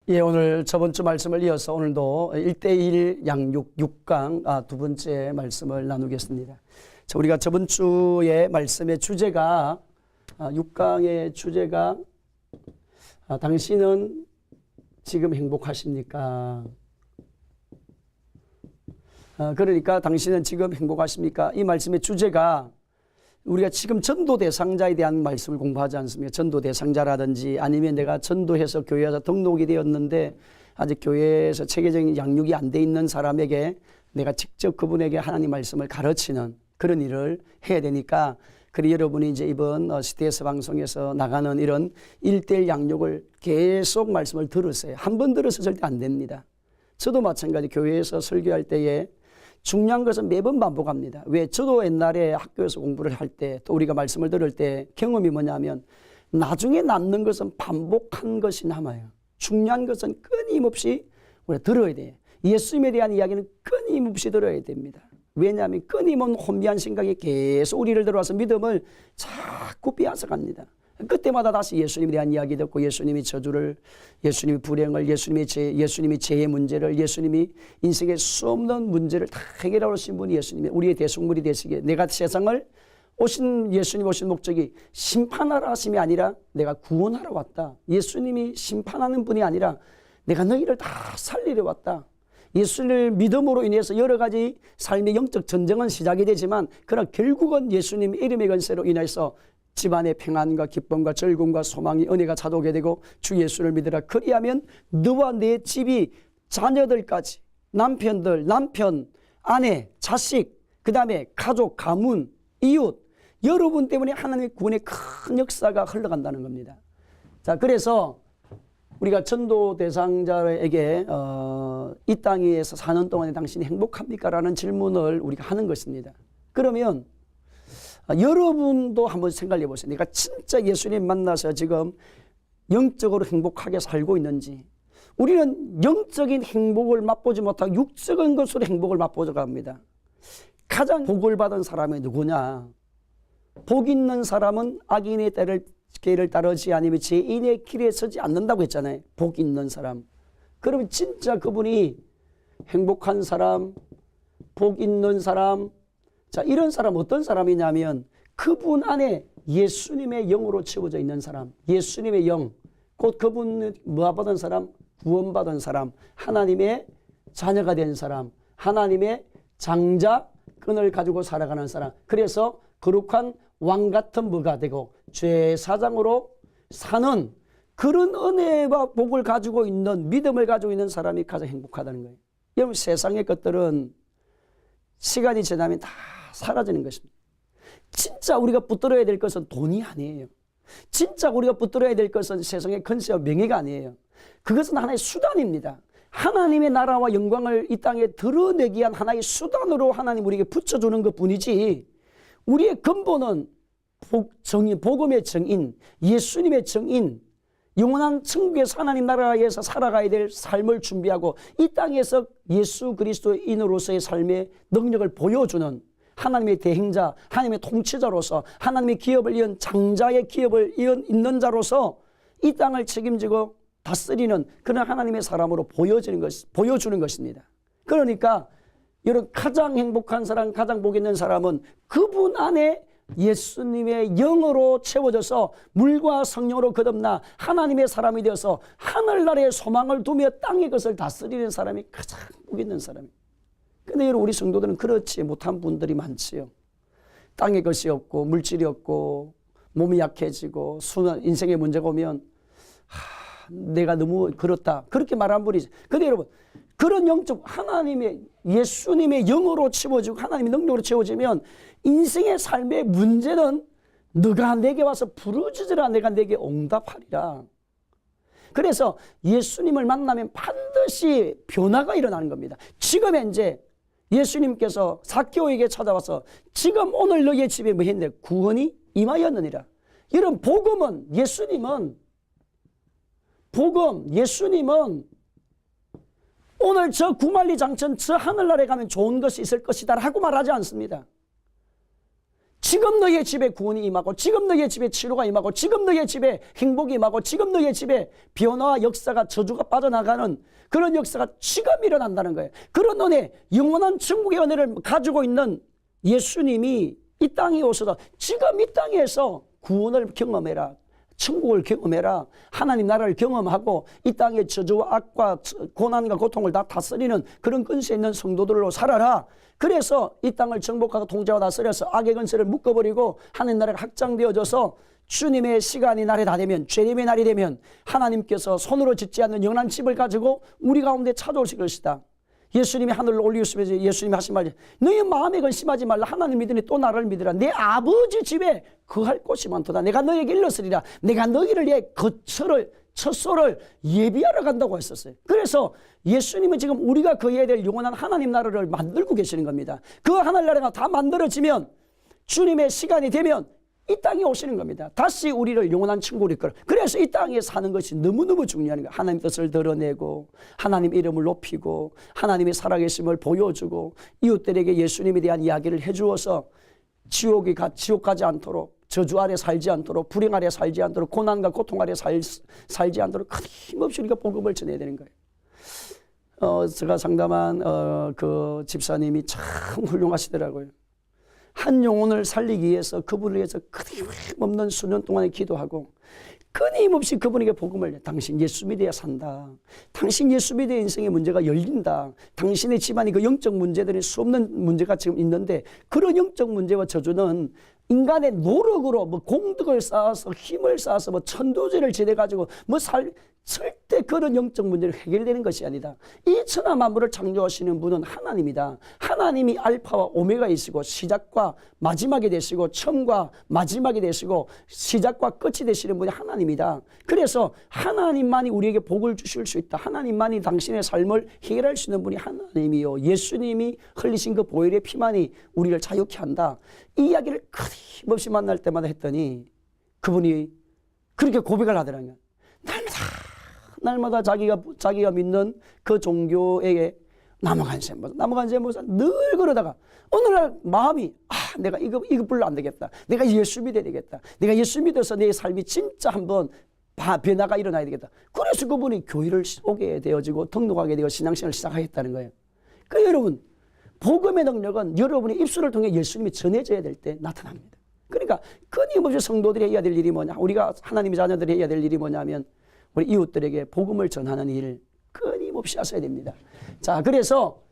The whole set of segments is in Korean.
예, 오늘 저번 주 말씀을 이어서 오늘도 1:1 양육 6강 두 번째 말씀을 나누겠습니다. 자, 우리가 저번 주의 말씀의 주제가 6강의 주제가 당신은 지금 행복하십니까? 그러니까 당신은 지금 행복하십니까? 이 말씀의 주제가 우리가 지금 전도 대상자에 대한 말씀을 공부하지 않습니까? 전도 대상자라든지 아니면 내가 전도해서 교회에서 등록이 되었는데 아직 교회에서 체계적인 양육이 안 돼 있는 사람에게 내가 직접 그분에게 하나님 말씀을 가르치는 그런 일을 해야 되니까, 그래 여러분이 이제 이번 CTS 방송에서 나가는 이런 1:1 양육을 계속 말씀을 들으세요. 한 번 들어서 절대 안 됩니다. 저도 마찬가지 교회에서 설교할 때에 중요한 것은 매번 반복합니다. 왜? 저도 옛날에 학교에서 공부를 할 때 또 우리가 말씀을 들을 때 경험이 뭐냐면 나중에 남는 것은 반복한 것이 남아요. 중요한 것은 끊임없이 우리가 들어야 돼요. 예수님에 대한 이야기는 끊임없이 들어야 됩니다. 왜냐하면 끊임없는 혼미한 생각이 계속 우리를 들어와서 믿음을 자꾸 빼앗아갑니다. 그때마다 다시 예수님에 대한 이야기 듣고 예수님이 저주를, 예수님이 불행을, 예수님이 죄의 문제를, 예수님이 인생의 수없는 문제를 다 해결하러 오신 분이 예수님이 우리의 대속물이 되시기에, 내가 세상을 예수님 오신 목적이 심판하러 하심이 아니라 내가 구원하러 왔다. 예수님이 심판하는 분이 아니라 내가 너희를 다 살리러 왔다. 예수를 믿음으로 인해서 여러 가지 삶의 영적 전쟁은 시작이 되지만 그러나 결국은 예수님 이름의 권세로 인해서 집안의 평안과 기쁨과 즐거움과 소망이 은혜가 찾아오게 되고 주 예수를 믿으라. 그리하면 너와 내 집이 자녀들까지, 남편, 아내, 자식, 그 다음에 가족, 가문, 이웃, 여러분 때문에 하나님의 구원의 큰 역사가 흘러간다는 겁니다. 자, 그래서 우리가 전도 대상자에게 이 땅에서 사는 동안에 당신이 행복합니까? 라는 질문을 우리가 하는 것입니다. 그러면 여러분도 한번 생각해 보세요. 내가 진짜 예수님 만나서 지금 영적으로 행복하게 살고 있는지. 우리는 영적인 행복을 맛보지 못하고 육적인 것으로 행복을 맛보자 갑니다. 가장 복을 받은 사람이 누구냐? 복 있는 사람은 악인의 길을 따르지 아니면 죄인의 길에 서지 않는다고 했잖아요. 복 있는 사람. 그러면 진짜 그분이 행복한 사람, 복 있는 사람, 자, 이런 사람 어떤 사람이냐면 그분 안에 예수님의 영으로 채워져 있는 사람, 예수님의 영, 곧 그분은 뭐 받은 사람? 구원받은 사람, 하나님의 자녀가 된 사람, 하나님의 장자권을 가지고 살아가는 사람. 그래서 거룩한 왕 같은 뭐가 되고 제사장으로 사는 그런 은혜와 복을 가지고 있는, 믿음을 가지고 있는 사람이 가장 행복하다는 거예요. 여러분, 세상의 것들은 시간이 지나면 다 사라지는 것입니다. 진짜 우리가 붙들어야 될 것은 돈이 아니에요. 진짜 우리가 붙들어야 될 것은 세상의 권세와 명예가 아니에요. 그것은 하나의 수단입니다. 하나님의 나라와 영광을 이 땅에 드러내기 위한 하나의 수단으로 하나님 우리에게 붙여주는 것 뿐이지, 우리의 근본은 복음의 정인, 예수님의 정인, 영원한 천국에서 하나님 나라에서 살아가야 될 삶을 준비하고 이 땅에서 예수 그리스도인으로서의 삶의 능력을 보여주는 하나님의 대행자, 하나님의 통치자로서 하나님의 기업을 이은 장자의 기업을 잇는 자로서 이 땅을 책임지고 다스리는 그런 하나님의 사람으로 보여주는 것입니다. 그러니까 여러분, 가장 행복한 사람, 가장 복 있는 사람은 그분 안에 예수님의 영으로 채워져서 물과 성령으로 거듭나 하나님의 사람이 되어서 하늘나라의 소망을 두며 땅의 것을 다스리는 사람이 가장 복 있는 사람입니다. 근데 여러분, 우리 성도들은 그렇지 못한 분들이 많지요. 땅의 것이 없고 물질이 없고 몸이 약해지고 인생의 문제가 오면 내가 너무 그렇다 그렇게 말하는 분이지. 근데 여러분, 그런 영적 하나님의 예수님의 영으로 채워지고 하나님의 능력으로 채워지면 인생의 삶의 문제는 너가 내게 와서 부르짖으라 내가 내게 응답하리라. 그래서 예수님을 만나면 반드시 변화가 일어나는 겁니다. 지금 현재 예수님께서 삭개오에게 찾아와서 지금 오늘 너의 집에 뭐 했는데 구원이 임하였느니라. 이런 예수님은 오늘 저 구만리 장천 저 하늘나라에 가면 좋은 것이 있을 것이다 라고 말하지 않습니다. 지금 너의 집에 구원이 임하고, 지금 너의 집에 치료가 임하고, 지금 너의 집에 행복이 임하고, 지금 너의 집에 변화와 역사가, 저주가 빠져나가는 그런 역사가 지금 일어난다는 거예요. 그런 은혜, 영원한 천국의 은혜를 가지고 있는 예수님이 이 땅에 오셔서 지금 이 땅에서 구원을 경험해라, 천국을 경험해라, 하나님 나라를 경험하고 이 땅의 저주와 악과 고난과 고통을 다 다스리는 그런 근세 있는 성도들로 살아라. 그래서 이 땅을 정복하고 통제하고 다스려서 악의 근세를 묶어버리고 하나님 나라가 확장되어져서 주님의 시간이 날이 다 되면, 죄림의 날이 되면 하나님께서 손으로 짓지 않는 영원한 집을 가지고 우리 가운데 찾아오실 것이다. 예수님이 하늘로 올리시면서 예수님이 하신 말이, 너희 마음에 근심하지 말라. 하나님 믿으니 또 나를 믿으라. 내 아버지 집에 거할 곳이 많도다. 내가 너에게 일렀으리라. 내가 너희를 위해 처소를 예비하러 간다고 했었어요. 그래서 예수님은 지금 우리가 거해야 될 영원한 하나님 나라를 만들고 계시는 겁니다. 그 하나님 나라가 다 만들어지면, 주님의 시간이 되면 이 땅에 오시는 겁니다. 다시 우리를 영원한 천국으로 이끌어. 그래서 이 땅에 사는 것이 너무너무 중요한 거예요. 하나님 뜻을 드러내고, 하나님 이름을 높이고, 하나님의 살아계심을 보여주고, 이웃들에게 예수님에 대한 이야기를 해주어서 지옥 가지 않도록, 저주 아래 살지 않도록, 불행 아래 살지 않도록, 고난과 고통 아래 살지 않도록 끊임없이 우리가 복음을 전해야 되는 거예요. 제가 상담한 그 집사님이 참 훌륭하시더라고요. 한 영혼을 살리기 위해서, 그분을 위해서 끊임없는 수년 동안에 기도하고, 끊임없이 그분에게 복음을 내. 당신 예수 믿어야 산다. 당신 예수 믿어야 인생의 문제가 열린다. 당신의 집안이 그 영적 문제들이 수없는 문제가 지금 있는데, 그런 영적 문제와 저주는 인간의 노력으로 뭐 공덕을 쌓아서 힘을 쌓아서 뭐 천도제를 지내가지고 뭐 절대 그런 영적 문제를 해결되는 것이 아니다. 이 천하 만물을 창조하시는 분은 하나님이다. 하나님이 알파와 오메가이시고 시작과 마지막이 되시고 처음과 마지막이 되시고 시작과 끝이 되시는 분이 하나님이다. 그래서 하나님만이 우리에게 복을 주실 수 있다. 하나님만이 당신의 삶을 해결할 수 있는 분이 하나님이요, 예수님이 흘리신 그 보혈의 피만이 우리를 자유케 한다. 이 이야기를 끊임없이 만날 때마다 했더니 그분이 그렇게 고백을 하더라고요. 날마다 자기가 믿는 그 종교에게 남아간 셈보사 늘 그러다가 어느 날 마음이, 내가 이거 별로 안 되겠다. 내가 예수 믿어야 되겠다. 내가 예수 믿어서 내 삶이 진짜 한번 변화가 일어나야 되겠다. 그래서 그분이 교회를 오게 되어지고 등록하게 되고 신앙생활을 시작하겠다는 거예요. 그러니까 여러분, 복음의 능력은 여러분의 입술을 통해 예수님이 전해져야 될 때 나타납니다. 그러니까 끊임없이 성도들이 해야 될 일이 뭐냐, 우리가 하나님의 자녀들이 해야 될 일이 뭐냐면 우리 이웃들에게 복음을 전하는 일 끊임없이 하셔야 됩니다. 자, 그래서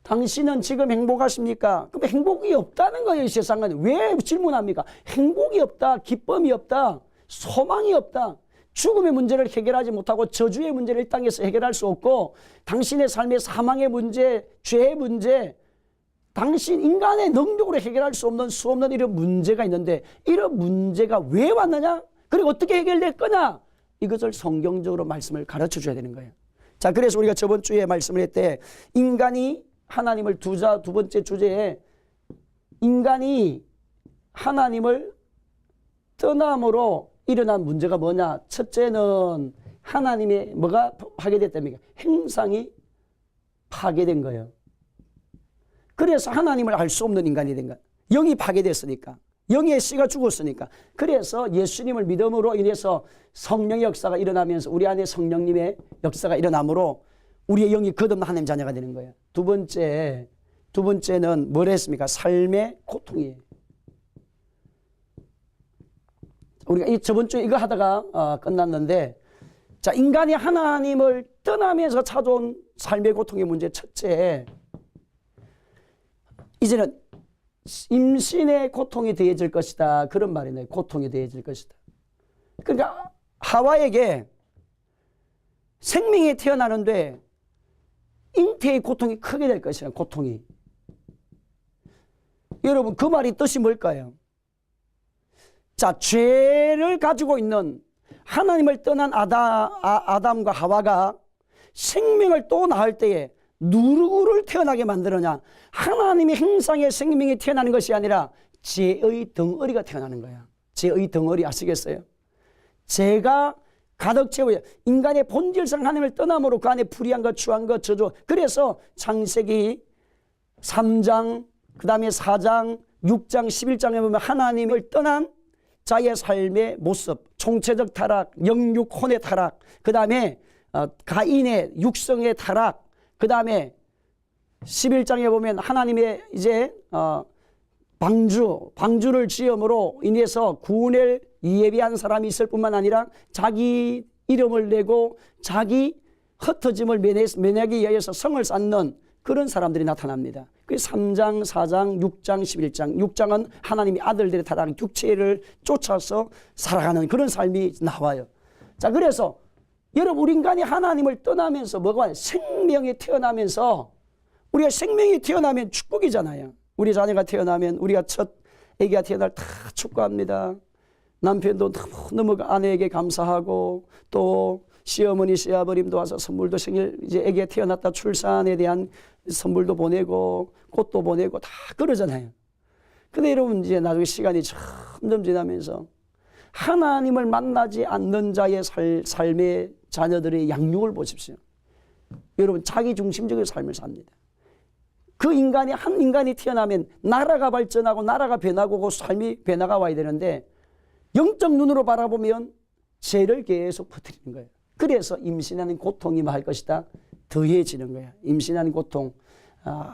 당신은 지금 행복하십니까? 그럼 행복이 없다는 거예요. 이 세상은. 왜 질문합니까? 행복이 없다, 기쁨이 없다, 소망이 없다, 죽음의 문제를 해결하지 못하고 저주의 문제를 이 땅에서 해결할 수 없고, 당신의 삶의 사망의 문제, 죄의 문제, 당신 인간의 능력으로 해결할 수 없는 이런 문제가 있는데, 이런 문제가 왜 왔느냐? 그리고 어떻게 해결될 거냐? 이것을 성경적으로 말씀을 가르쳐 줘야 되는 거예요. 자, 그래서 우리가 저번 주에 말씀을 했대. 인간이 하나님을 두 번째 주제에 인간이 하나님을 떠남으로 일어난 문제가 뭐냐? 첫째는 하나님의 뭐가 파괴됐답니까? 형상이 파괴된 거예요. 그래서 하나님을 알 수 없는 인간이 된 거예요. 영이 파괴됐으니까. 영의 씨가 죽었으니까. 그래서 예수님을 믿음으로 인해서 성령의 역사가 일어나면서 우리 안에 성령님의 역사가 일어나므로 우리의 영이 거듭난 하나님 자녀가 되는 거예요. 두 번째는 뭘 했습니까? 삶의 고통이에요. 우리가 저번 주에 이거 하다가 끝났는데, 자, 인간이 하나님을 떠나면서 찾아온 삶의 고통의 문제 첫째, 이제는 임신의 고통이 더해질 것이다. 그런 말이네요. 고통이 더해질 것이다. 그러니까 하와에게 생명이 태어나는데 잉태의 고통이 크게 될 것이라. 고통이. 여러분, 그 말이 뜻이 뭘까요? 자, 죄를 가지고 있는 하나님을 떠난 아담과 하와가 생명을 또 낳을 때에 누구를 태어나게 만들었냐? 하나님의 형상의 생명이 태어나는 것이 아니라 죄의 덩어리가 태어나는 거야. 죄의 덩어리 아시겠어요? 죄가 가득 채워요. 인간의 본질상 하나님을 떠남으로 그 안에 불의한 것, 추한 것, 저주. 그래서 창세기 3장, 그 다음에 4장, 6장 11장에 보면 하나님을 떠난 자의 삶의 모습, 총체적 타락, 영육 혼의 타락, 그 다음에 가인의 육성의 타락, 그 다음에 11장에 보면 하나님의 이제 방주를 지음으로 인해서 구원을 예비한 사람이 있을 뿐만 아니라 자기 이름을 내고 자기 흩어짐을 면하기 위해서 성을 쌓는 그런 사람들이 나타납니다. 그 3장, 4장, 6장, 11장. 6장은 하나님이 아들들의 타락, 육체를 쫓아서 살아가는 그런 삶이 나와요. 자, 그래서 여러분, 우리 인간이 하나님을 떠나면서 뭐가 생명이 태어나면서 우리가 생명이 태어나면 축복이잖아요. 우리 자녀가 태어나면 우리가 첫 아기가 태어날 다 축구합니다. 남편도 너무 아내에게 감사하고 또 시어머니, 시아버님도 와서 선물도 생일 이제 아기가 태어났다 출산에 대한 선물도 보내고 꽃도 보내고 다 그러잖아요. 근데 여러분 이제 나중에 시간이 점점 지나면서 하나님을 만나지 않는 자의 삶의 자녀들의 양육을 보십시오. 여러분 자기 중심적인 삶을 삽니다. 그 인간이 한 인간이 태어나면 나라가 발전하고 나라가 변하고 그 삶이 변화가 와야 되는데 영적 눈으로 바라보면 죄를 계속 퍼뜨리는 거예요. 그래서 임신하는 고통이 할 것이다 더해지는 거예요. 임신하는 고통,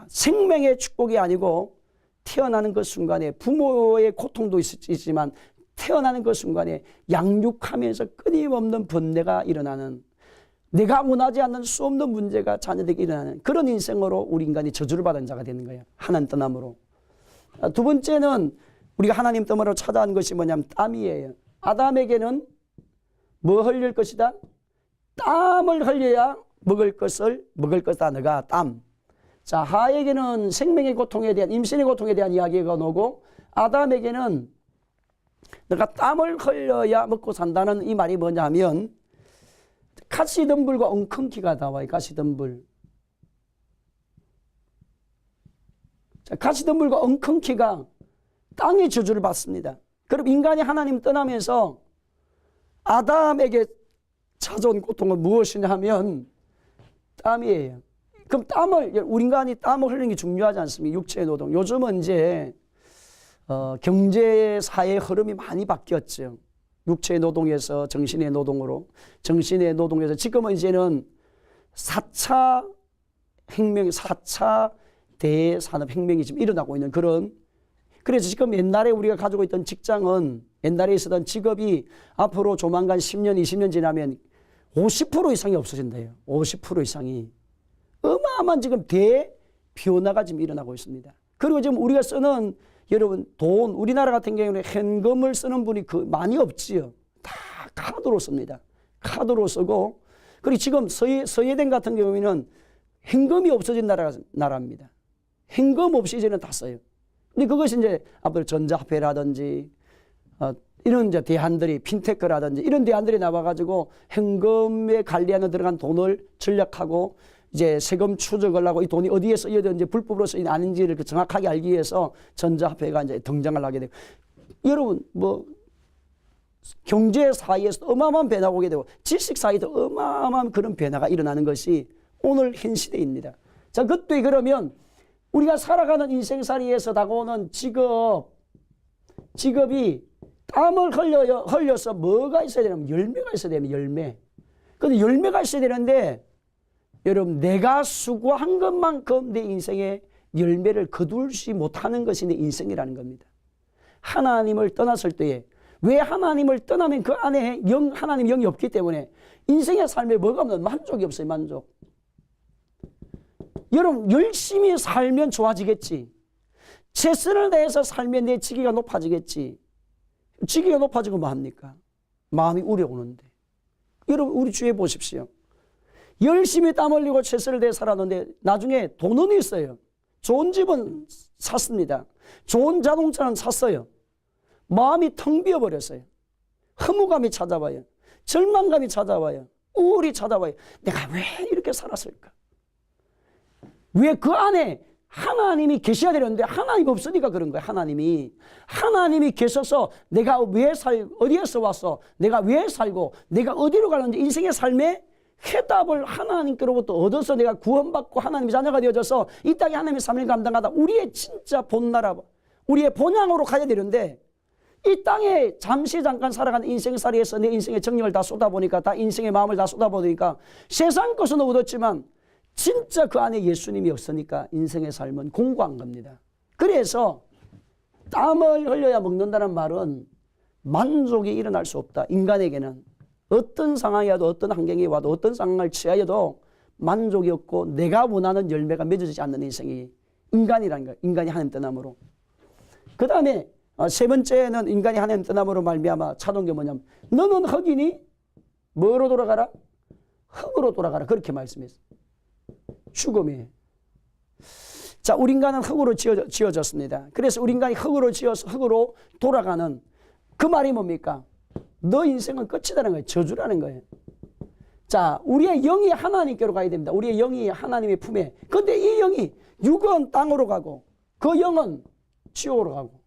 생명의 축복이 아니고 태어나는 그 순간에 부모의 고통도 있지만 태어나는 그 순간에 양육하면서 끊임없는 번뇌가 일어나는, 내가 원하지 않는 수 없는 문제가 자녀에게 일어나는 그런 인생으로 우리 인간이 저주를 받은 자가 되는 거예요. 하나님 떠남으로. 두 번째는 우리가 하나님 떠남으로 찾아온 것이 뭐냐면 땀이에요. 아담에게는 뭐 흘릴 것이다? 땀을 흘려야 먹을 것이다. 너가 땀. 자, 하에게는 생명의 고통에 대한, 임신의 고통에 대한 이야기가 나오고, 아담에게는 너가 땀을 흘려야 먹고 산다는 이 말이 뭐냐 하면 가시덤불과 엉겅퀴가 나와요. 가시덤불. 자, 가시덤불과 엉겅퀴가 땅의 저주를 받습니다. 그럼 인간이 하나님 떠나면서 아담에게 찾아온 고통은 무엇이냐 하면 땀이에요. 그럼 우리 인간이 땀을 흘리는 게 중요하지 않습니까? 육체의 노동. 요즘은 이제 경제 사회의 흐름이 많이 바뀌었죠. 육체의 노동에서 정신의 노동으로, 정신의 노동에서 지금은 이제는 4차 혁명, 4차 대산업혁명이 지금 일어나고 있는 그런, 그래서 지금 옛날에 우리가 가지고 있던 직장은, 옛날에 있었던 직업이 앞으로 조만간 10년, 20년 지나면 50% 이상이 없어진대요. 50% 이상이. 어마어마한 지금 대변화가 지금 일어나고 있습니다. 그리고 지금 우리가 쓰는 여러분 돈, 우리나라 같은 경우는 현금을 쓰는 분이 많이 없지요. 다 카드로 씁니다. 카드로 쓰고, 그리고 지금 스웨덴 같은 경우에는 현금이 없어진 나라입니다. 현금 없이 이제는 다 써요. 근데 그것이 이제 앞으로 전자화폐라든지 이런 이제 대안들이, 핀테크라든지 이런 대안들이 나와가지고 현금에 관리하는 들어간 돈을 전략하고 이제 세금 추적을 하고 이 돈이 어디에 쓰여야 되는지, 불법으로 쓰이지 않은지를 정확하게 알기 위해서 전자화폐가 이제 등장을 하게 되고, 여러분 뭐 경제 사회에서 어마어마한 변화가 오게 되고 지식 사회도 어마어마한 그런 변화가 일어나는 것이 오늘 현 시대입니다. 자, 그때 그러면 우리가 살아가는 인생살이에서 다가오는 직업이 땀을 흘려서 뭐가 있어야 되냐면 열매가 있어야 되면 열매. 근데 열매가 있어야 되는데 여러분, 내가 수고한 것만큼 내 인생에 열매를 거두지 못하는 것이 내 인생이라는 겁니다. 하나님을 떠났을 때에, 왜 하나님을 떠나면 그 안에 하나님 영이 없기 때문에 인생의 삶에 뭐가 없는, 만족이 없어요. 만족. 여러분, 열심히 살면 좋아지겠지. 최선을 다해서 살면 내 직위가 높아지겠지. 직위가 높아지고 뭐 합니까? 마음이 우려오는데. 여러분, 우리 주위에 보십시오. 열심히 땀 흘리고 최선을 다해 살았는데 나중에 돈은 있어요. 좋은 집은 샀습니다. 좋은 자동차는 샀어요. 마음이 텅 비어버렸어요. 허무감이 찾아와요. 절망감이 찾아와요. 우울이 찾아와요. 내가 왜 이렇게 살았을까? 왜 그 안에 하나님이 계셔야 되는데 하나님이 없으니까 그런 거예요. 하나님이 계셔서 내가 어디에서 왔어? 내가 왜 살고 내가 어디로 가는지 인생의 삶에 해답을 하나님께로부터 얻어서 내가 구원받고 하나님의 자녀가 되어져서 이 땅에 하나님의 삶을 감당하다 우리의 진짜 본나라, 우리의 본향으로 가야 되는데 이 땅에 잠시 잠깐 살아가는 인생살이에서 내 인생의 정력을 다 쏟아보니까 다 인생의 마음을 다 쏟아보니까 세상 것은 얻었지만 진짜 그 안에 예수님이 없으니까 인생의 삶은 공고한 겁니다. 그래서 땀을 흘려야 먹는다는 말은 만족이 일어날 수 없다. 인간에게는 어떤 상황이 와도 어떤 환경이 와도 어떤 상황을 취하여도 만족이 없고 내가 원하는 열매가 맺어지지 않는 인생이 인간이라는 거예요. 인간이 하나님 떠남으로. 그 다음에 세 번째는 인간이 하나님 떠남으로 말미암아 찾아온 게 뭐냐면 너는 흙이니 뭐로 돌아가라? 흙으로 돌아가라. 그렇게 말씀했어요. 죽음이에요. 자, 우리 인간은 흙으로 지어졌습니다. 그래서 우리 인간이 흙으로 지어서 흙으로 돌아가는 그 말이 뭡니까? 너 인생은 끝이라는 거예요. 저주라는 거예요. 자, 우리의 영이 하나님께로 가야 됩니다. 우리의 영이 하나님의 품에. 근데 이 영이 육은 땅으로 가고 그 영은 지옥으로 가고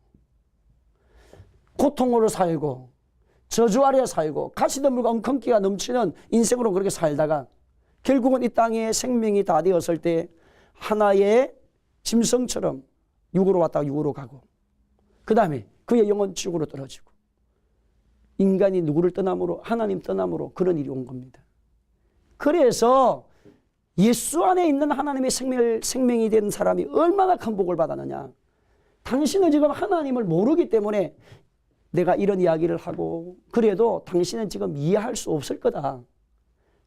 고통으로 살고 저주 아래 살고 가시덤불과 엉겅퀴가 넘치는 인생으로 그렇게 살다가 결국은 이 땅에 생명이 다 되었을 때 하나의 짐승처럼 육으로 왔다가 육으로 가고 그 다음에 그의 영은 지옥으로 떨어지고 인간이 누구를 떠남으로 하나님 떠남으로 그런 일이 온 겁니다. 그래서 예수 안에 있는 하나님의 생명이 된 사람이 얼마나 큰 복을 받았느냐. 당신은 지금 하나님을 모르기 때문에 내가 이런 이야기를 하고 그래도 당신은 지금 이해할 수 없을 거다.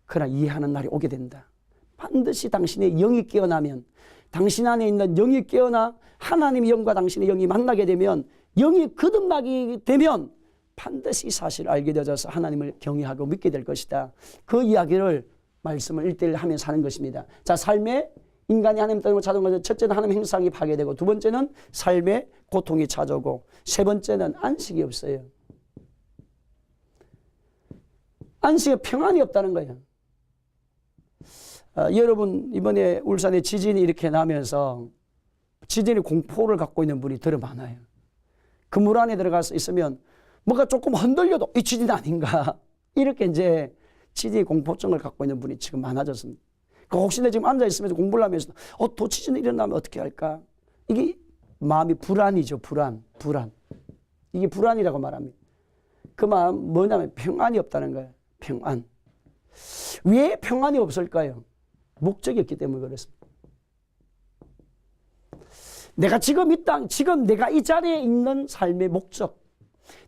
그러나 이해하는 날이 오게 된다. 반드시 당신의 영이 깨어나면 당신 안에 있는 영이 깨어나 하나님의 영과 당신의 영이 만나게 되면 영이 거듭나게 되면 반드시 이 사실을 알게 되어서 하나님을 경외하고 믿게 될 것이다. 그 이야기를 말씀을 1:1 하면서 하는 것입니다. 자, 삶에 인간이 하나님 때문에 찾아온 것은 첫째는 하나님 행상이 파괴되고 두 번째는 삶의 고통이 찾아오고 세 번째는 안식이 없어요. 안식에 평안이 없다는 거예요. 여러분 이번에 울산에 지진이 이렇게 나면서 지진의 공포를 갖고 있는 분이 되게 많아요. 그 물 안에 들어가서 있으면 뭐가 조금 흔들려도 이 지진 아닌가 이렇게 이제 지진의 공포증을 갖고 있는 분이 지금 많아졌습니다. 혹시나 지금 앉아있으면서 공부를 하면서 또 지진이 일어나면 어떻게 할까? 이게 마음이 불안이죠. 불안. 이게 불안이라고 말합니다. 그 마음 뭐냐면 평안이 없다는 거예요. 평안. 왜 평안이 없을까요? 목적이 없기 때문에 그렇습니다. 내가 지금 이 땅, 지금 내가 이 자리에 있는 삶의 목적,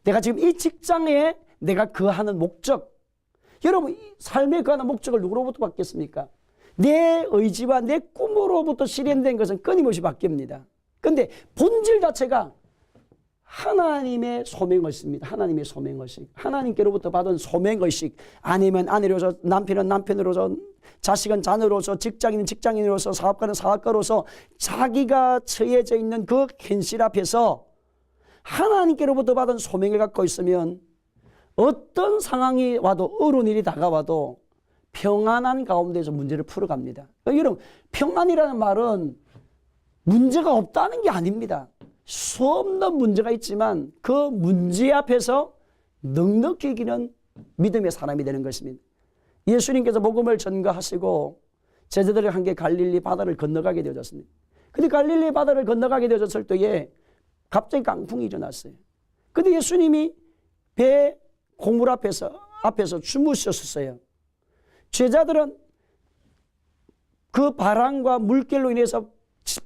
내가 지금 이 직장에 내가 거하는 목적, 여러분 삶에 거하는 목적을 누구로부터 받겠습니까? 내 의지와 내 꿈으로부터 실현된 것은 끊임없이 바뀝니다. 근데 본질 자체가 하나님의 소명의식입니다. 하나님의 소명의식. 하나님께로부터 받은 소명의식. 아내면 아내로서, 남편은 남편으로서, 자식은 자녀로서, 직장인은 직장인으로서, 사업가는 사업가로서 자기가 처해져 있는 그 현실 앞에서 하나님께로부터 받은 소명을 갖고 있으면 어떤 상황이 와도 어려운 일이 다가와도 평안한 가운데서 문제를 풀어갑니다. 여러분 평안이라는 말은 문제가 없다는 게 아닙니다. 수없는 문제가 있지만 그 문제 앞에서 넉넉히 이기는 믿음의 사람이 되는 것입니다. 예수님께서 복음을 전가하시고 제자들과 함께 갈릴리 바다를 건너가게 되어졌습니다. 근데 갈릴리 바다를 건너가게 되어졌을 때에 갑자기 강풍이 일어났어요. 근데 예수님이 배 고물 앞에서 주무셨어요. 제자들은 그 바람과 물결로 인해서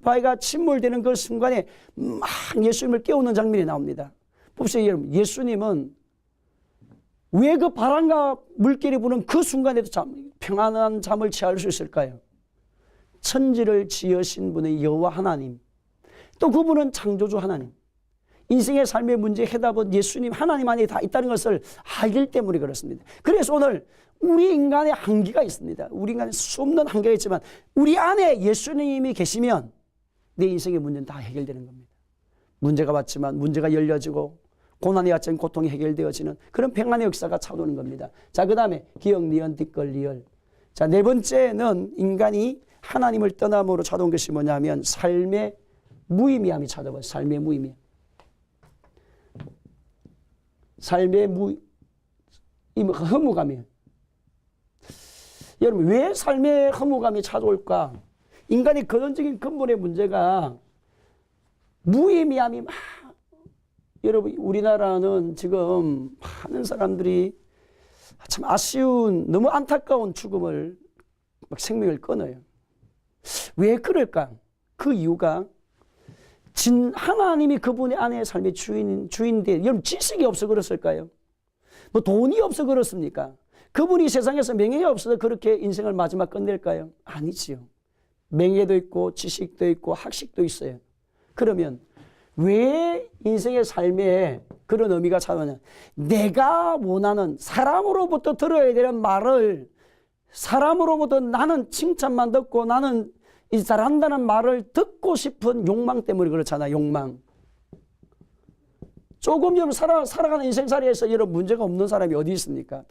배가 침몰되는 그 순간에 막 예수님을 깨우는 장면이 나옵니다. 봅시다 여러분. 예수님은 왜 그 바람과 물결이 부는 그 순간에도 평안한 잠을 취할 수 있을까요? 천지를 지으신 분의 여호와 하나님, 또 그분은 창조주 하나님, 인생의 삶의 문제 해답은 예수님 하나님 안에 다 있다는 것을 알기 때문에 그렇습니다. 그래서 오늘 우리 인간의 한계가 있습니다. 우리 인간의 수없는 한계가 있지만 우리 안에 예수님이 계시면 내 인생의 문제는 다 해결되는 겁니다. 문제가 왔지만 문제가 열려지고 고난이 왔지만 고통이 해결되어지는 그런 평안의 역사가 찾아오는 겁니다. 자, 그 다음에 기억, 니은, 뒷걸, 리을. 자, 네 번째는 인간이 하나님을 떠남으로 찾아온 것이 뭐냐면 삶의 무의미함이 찾아와요. 삶의 무의미함. 삶의 허무감이에요. 여러분 왜 삶의 허무감이 찾아올까? 인간의 근원적인 근본의 문제가 무의미함이 막, 여러분, 우리나라는 지금 많은 사람들이 참 아쉬운, 너무 안타까운 죽음을, 막 생명을 끊어요. 왜 그럴까? 그 이유가 하나님이 그분의 아내의 삶의 주인인데, 여러분, 지식이 없어 그랬을까요? 뭐 돈이 없어 그렇습니까? 그분이 세상에서 명예가 없어서 그렇게 인생을 마지막 끝낼까요? 아니지요. 명예도 있고 지식도 있고 학식도 있어요. 그러면 왜 인생의 삶에 그런 의미가 차오냐? 내가 원하는 사람으로부터 들어야 되는 말을, 사람으로부터 나는 칭찬만 듣고 나는 잘한다는 말을 듣고 싶은 욕망 때문에 그렇잖아. 욕망. 조금 여러분 살아가는 인생살이에서 여러분 문제가 없는 사람이 어디 있습니까?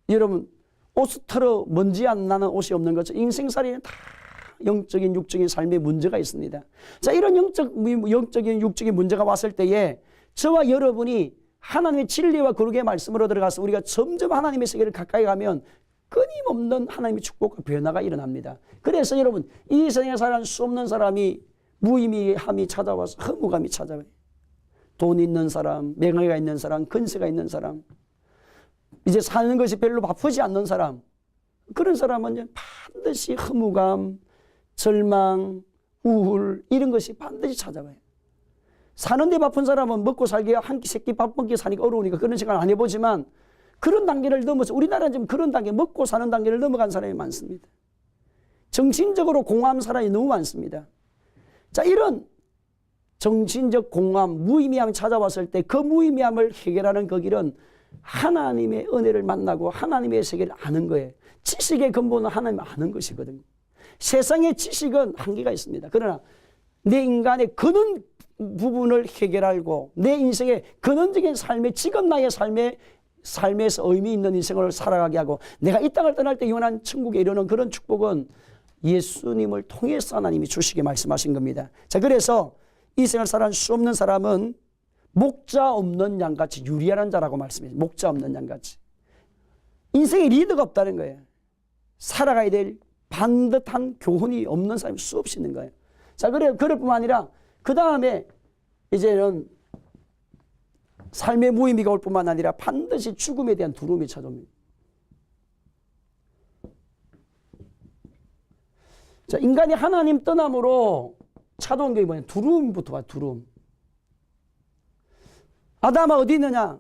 여러분 옷 털어 먼지 안 나는 옷이 없는 것처럼 인생살이는 다 영적인 육적인 삶에 문제가 있습니다. 자, 이런 영적인 육적인 문제가 왔을 때에 저와 여러분이 하나님의 진리와 거룩의 말씀으로 들어가서 우리가 점점 하나님의 세계를 가까이 가면 끊임없는 하나님의 축복과 변화가 일어납니다. 그래서 여러분, 이 세상에 사는 수 없는 사람이 무의미함이 찾아와서 허무감이 찾아와요. 돈 있는 사람, 명예가 있는 사람, 근세가 있는 사람, 이제 사는 것이 별로 바쁘지 않는 사람, 그런 사람은 반드시 허무감, 절망, 우울, 이런 것이 반드시 찾아와요. 사는데 바쁜 사람은 먹고 살기, 한 끼, 세끼 밥 먹기 사니까 어려우니까 그런 생각 안 해보지만, 그런 단계를 넘어서, 우리나라는 지금 그런 단계, 먹고 사는 단계를 넘어간 사람이 많습니다. 정신적으로 공허한 사람이 너무 많습니다. 자, 이런 정신적 공허함, 무의미함이 찾아왔을 때 그 무의미함을 해결하는 그 길은 하나님의 은혜를 만나고 하나님의 세계를 아는 거예요. 지식의 근본은 하나님을 아는 것이거든요. 세상의 지식은 한계가 있습니다. 그러나 내 인간의 근원 부분을 해결하고 내 인생의 근원적인 삶의, 지금 나의 삶에서 의미 있는 인생을 살아가게 하고 내가 이 땅을 떠날 때 영원한 천국에 이르는 그런 축복은 예수님을 통해서 하나님이 주시게 말씀하신 겁니다. 자, 그래서 이 생을 살아갈 수 없는 사람은 목자 없는 양같이 유리한 자라고 말씀해요. 목자 없는 양같이. 인생에 리더가 없다는 거예요. 살아가야 될 반듯한 교훈이 없는 사람이 수없이 있는 거예요. 자, 그럴 뿐만 아니라 그 다음에 이제는 삶의 무의미가 올 뿐만 아니라 반드시 죽음에 대한 두려움이 찾아옵니다. 자, 인간이 하나님 떠남으로 찾아온 게 뭐냐? 두려움부터 와, 두려움. 아담아 어디 있느냐?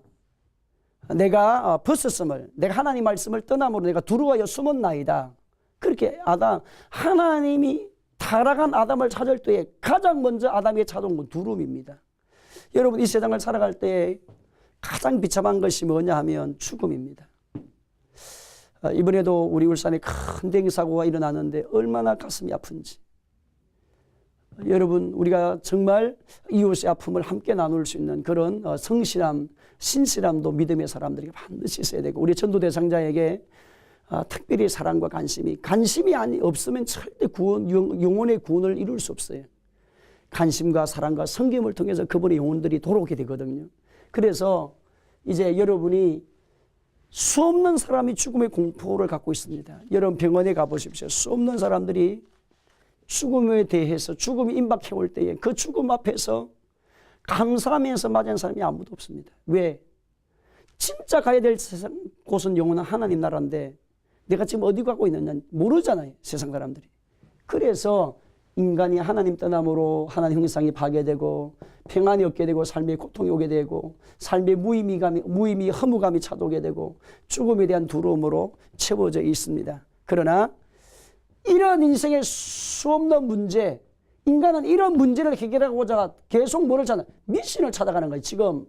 내가 벗었음을, 내가 하나님 말씀을 떠남으로 내가 두려워하여 숨었나이다. 그렇게 하나님이 타락한 아담을 찾을 때에 가장 먼저 아담에게 찾아온 건 두려움입니다. 여러분, 이 세상을 살아갈 때 가장 비참한 것이 뭐냐 하면 죽음입니다. 이번에도 우리 울산에 큰 대형사고가 일어나는데 얼마나 가슴이 아픈지. 여러분, 우리가 정말 이웃의 아픔을 함께 나눌 수 있는 그런 성실함, 신실함도 믿음의 사람들이 반드시 있어야 되고, 우리 전도 대상자에게 특별히 사랑과 관심이 없으면 절대 영혼의 구원을 이룰 수 없어요. 관심과 사랑과 섬김을 통해서 그분의 영혼들이 돌아오게 되거든요. 그래서 이제 여러분이 수 없는 사람이 죽음의 공포를 갖고 있습니다. 여러분 병원에 가보십시오. 수 없는 사람들이 죽음에 대해서, 죽음이 임박해 올 때에 그 죽음 앞에서 감사하면서 맞이한 사람이 아무도 없습니다. 왜? 진짜 가야 될 세상 곳은 영원한 하나님 나라인데 내가 지금 어디 가고 있느냐 모르잖아요, 세상 사람들이. 그래서 인간이 하나님 떠남으로 하나님 형상이 파괴되고 평안이 없게 되고 삶의 고통이 오게 되고 삶의 무의미 허무감이 찾아오게 되고 죽음에 대한 두려움으로 채워져 있습니다. 그러나 이런 인생의 수없는 문제, 인간은 이런 문제를 해결하고자 계속 뭐를 찾아? 미신을 찾아가는 거예요. 지금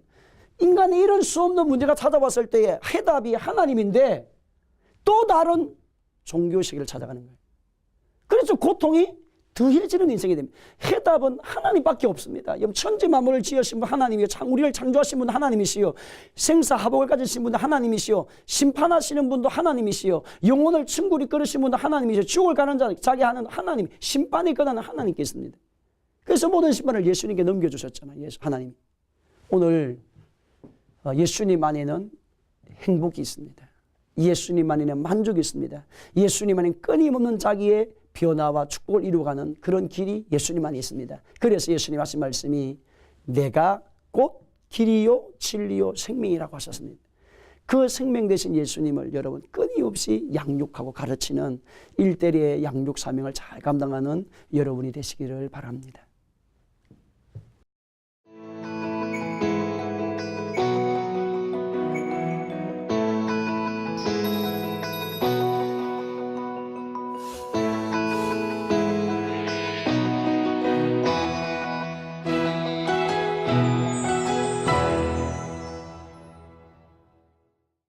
인간이 이런 수없는 문제가 찾아왔을 때에 해답이 하나님인데 또 다른 종교식을 찾아가는 거예요. 그래서 고통이 더해지는 인생이 됩니다. 해답은 하나님밖에 없습니다. 천지 만물을 지으신 분 하나님이요, 우리를 창조하신 분도 하나님이시요, 생사하복을 가지신 분도 하나님이시요, 심판하시는 분도 하나님이시요, 영혼을 충분히 끌으신 분도 하나님이시요, 지옥을 가는 자 자기 하는 하나님, 심판이 끝나는 하나님께 있습니다. 그래서 모든 심판을 예수님께 넘겨주셨잖아요. 하나님. 오늘 예수님 안에는 행복이 있습니다. 예수님 안에는 만족이 있습니다. 예수님 안에는 끊임없는 자기의 변화와 축복을 이루어가는 그런 길이 예수님만 있습니다. 그래서 예수님 하신 말씀이 내가 곧 길이요 진리요 생명이라고 하셨습니다. 그 생명 되신 예수님을 여러분 끊임없이 양육하고 가르치는 일대리의 양육 사명을 잘 감당하는 여러분이 되시기를 바랍니다.